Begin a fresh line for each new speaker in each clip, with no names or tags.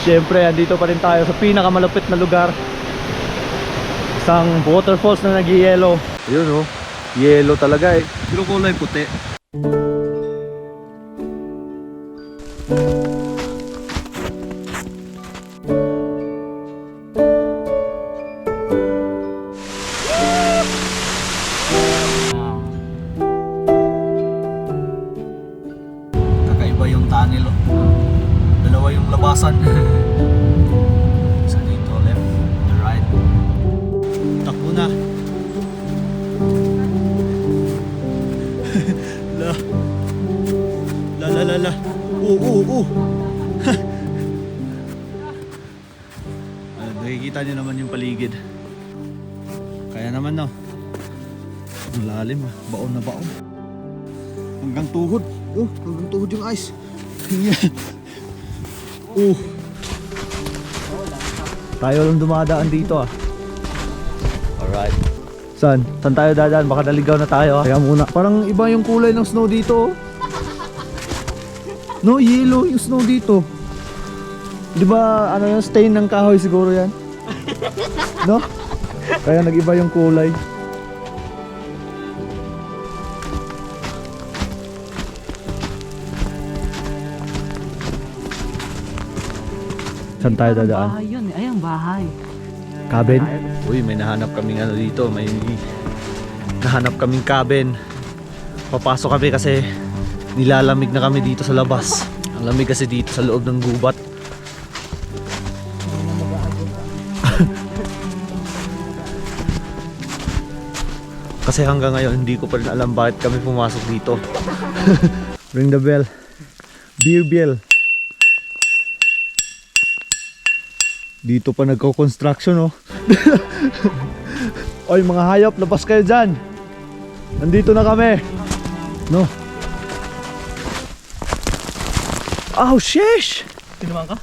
Siyempre, andito pa rin tayo sa pinakamalapit na lugar. Isang waterfalls na nag-yellow. Ayun oh, yellow talaga eh. Pero kulay puti. Kakaiba yung tunnel oh. Dalawa yung labasan. Isa dito, left, the right. Takbo na. La. Nakikita nyo naman yung paligid. Kaya naman no. Ang lalim ah. Baon na baon. Hanggang tuhod. Hanggang tuhod yung ice. Tayo lang dumadaan dito ah. Alright. Saan tayo dadaan? Baka naligaw na tayo ah. Kaya muna. Parang iba yung kulay ng snow dito oh. No, yellow yung snow dito. Di ba ano yung stain ng kahoy siguro yan? No? Kaya nag-iba yung kulay. Saan tayo dadaan?
Bahay yun. Ay, ang bahay.
Cabin? Uy, may nahanap kaming ano dito. May nahanap kaming cabin. Papasok kami kasi nilalamig na kami dito sa labas. Ang lamig kasi dito sa loob ng gubat. Kasi hanggang ngayon hindi ko pa rin alam bakit kami pumasok dito. Ring the bell. Beer bell. Dito pa nagko-construction oh. Oy mga hayop, labas kayo dyan. Nandito na kami. No. Oh sheesh.
Tinuman ka?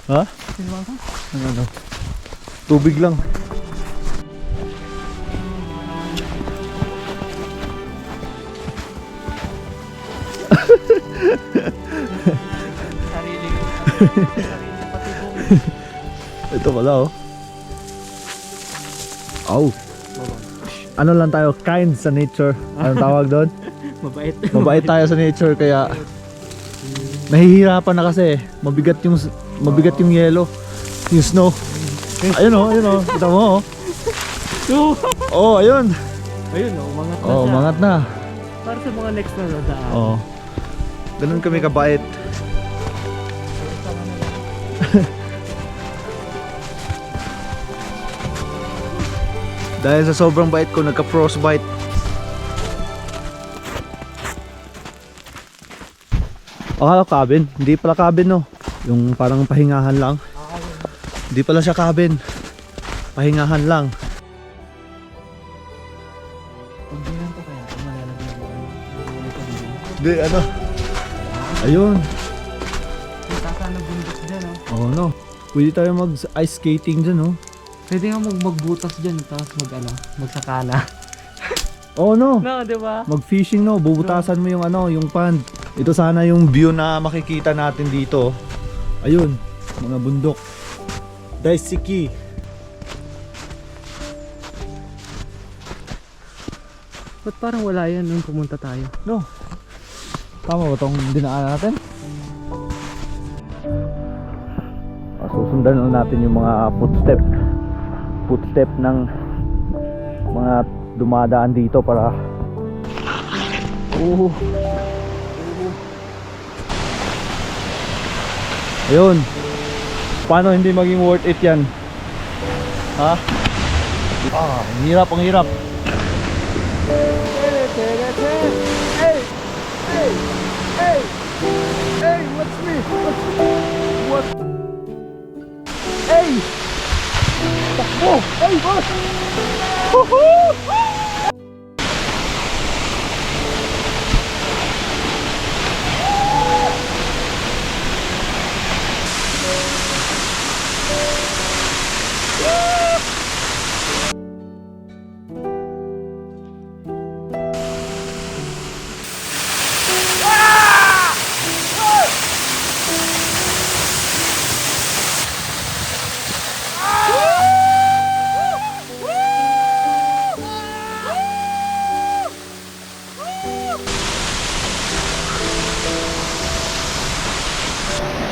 Ha?
Tinuman ka?
Ano? Tubig lang.
Sarili.
Ito pala oh. Oh. Ano lang tayo, kind sa nature. Anong tawag doon?
Mabait.
Mabait tayo sa nature kaya nahihirapan na kasi. Mabigat yung yellow, yung snow. Ayun oh. Kita mo oh. Oh, ayun.
Ayun, umangat na
Oh,
siya.
umangat na.
Para sa mga next na daan.
Oh. Ganun kami kabait. Dahil sa sobrang bait ko, nagka-frostbite. Akala ko cabin, hindi pala cabin no. Yung parang pahingahan lang. Hindi pala siya cabin. Pahingahan lang.
Pagbilang ko kaya, malalagyan mo.
Hindi, ano. Ayun.
Kita sana bundok dyan, oh.
Oo no. Pwede tayo mag-ice skating dyan no.
Pwede nga magbutas dyan, tapos magsakana.
Oo no.
No, di ba?
Mag-fishing no, bubutasan mo yung ano, yung pond. Ito sana yung view na makikita natin dito. Ayun, mga bundok. Daisiki.
Ba't parang wala yan nung pumunta tayo?
No. Tama ba tong dinaanan natin? Susundan lang natin yung mga footstep ng mga dumadaan dito para ayun. Paano hindi maging worth it yan? Ha? Ang hirap. Hey, what's me? What? Hey! Takbo! Hey, boss! Woohoo!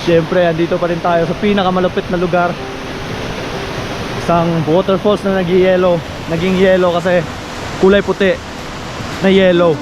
Siyempre, andito pa rin tayo sa pinakamalupit na lugar. Isang waterfalls na naging yellow kasi kulay puti na yellow.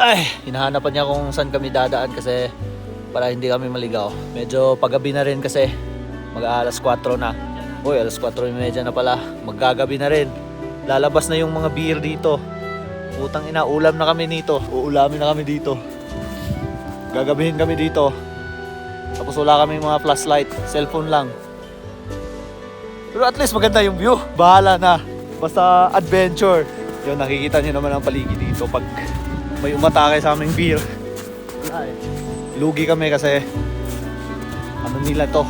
Ay, hinahanapan niya kung saan kami dadaan kasi para hindi kami maligaw. Medyo paggabi na rin kasi mag-aalas 4 na. Uy, alas 4:30 na pala. Maggagabi na rin. Lalabas na yung mga beer dito. Putang ina, ulam na kami dito. Uulamin na kami dito. Gagabihin kami dito. Tapos wala kaming mga flashlight. Cellphone lang. Pero at least maganda yung view. Bahala na. Basta adventure. Yun, nakikita niyo naman ang paligid dito pag may umatake sa aming beer. Wala eh. Lugi kami kasi ano nila to,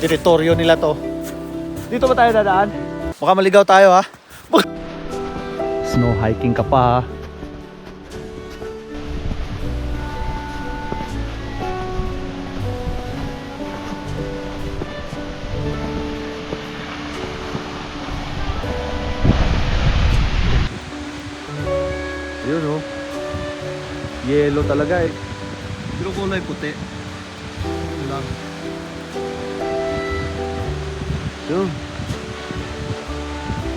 teritoryo nila to. Dito ba tayo dadaan? Baka maligaw tayo ha. Snow hiking ka pa ha. Yun oh. Yellow talaga eh. Pero kulay puti. Yun lang. Yun.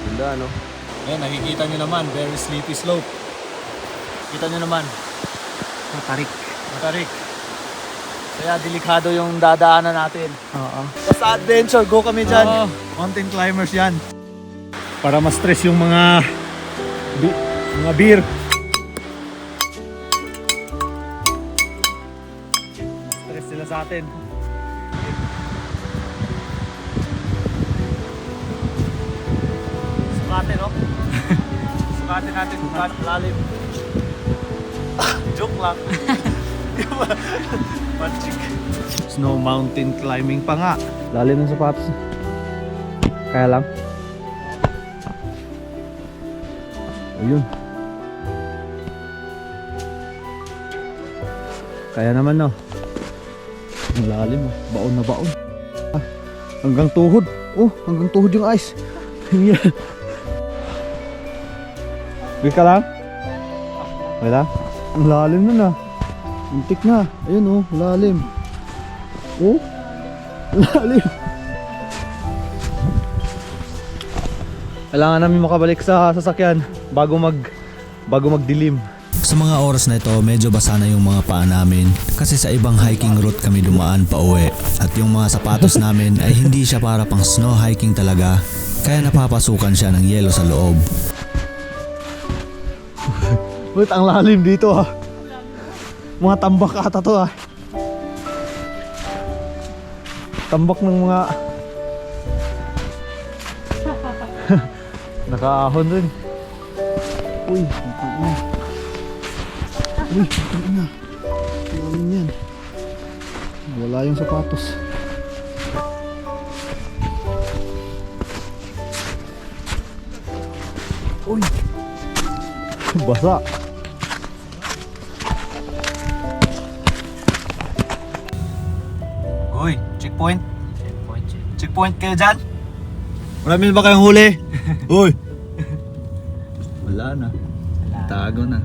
Ganda no? Ayan, nakikita nyo naman. Very sleepy slope. Kita nyo naman.
Matarik.
Matarik. Kaya delikado yung dadaanan natin.
Oo.
Basta adventure, go kami dyan.
Oo.
Mountain climbers yan. Para ma-stress yung mga beer. Ma-stress sila sa atin. Sukatin, no? Sukatin natin kung gaano lalim. Joke lang. Magic. Snow mountain climbing pa nga. Lalim ng sapatos. Kaya lang. Ayun. Kaya naman no. Ang lalim oh. Baon na baon. Ah, hanggang tuhod. Oh, hanggang tuhod yung ice. Wait ka lang? Wala? Ang lalim nun ah. Untik na. Ayun oh, lalim. Oh, lalim. Kailangan namin makabalik sa sasakyan bago magdilim.
Sa mga oras na ito, medyo basa na yung mga paa namin kasi sa ibang hiking route kami dumaan pa uwi. At yung mga sapatos namin ay hindi siya para pang snow hiking talaga, kaya napapasukan siya ng yelo sa loob.
Wait, ang lalim dito ah. Mga tambak ata to ah. Tambak ng mga nakaahon rin. Uy, ina. Uy, ina. Lalim yan. Wala yung sapatos. Uy. Basa. Uy, checkpoint. Checkpoint kayo dyan? Marami ba kayong huli? Uy. Wala na. Tago na.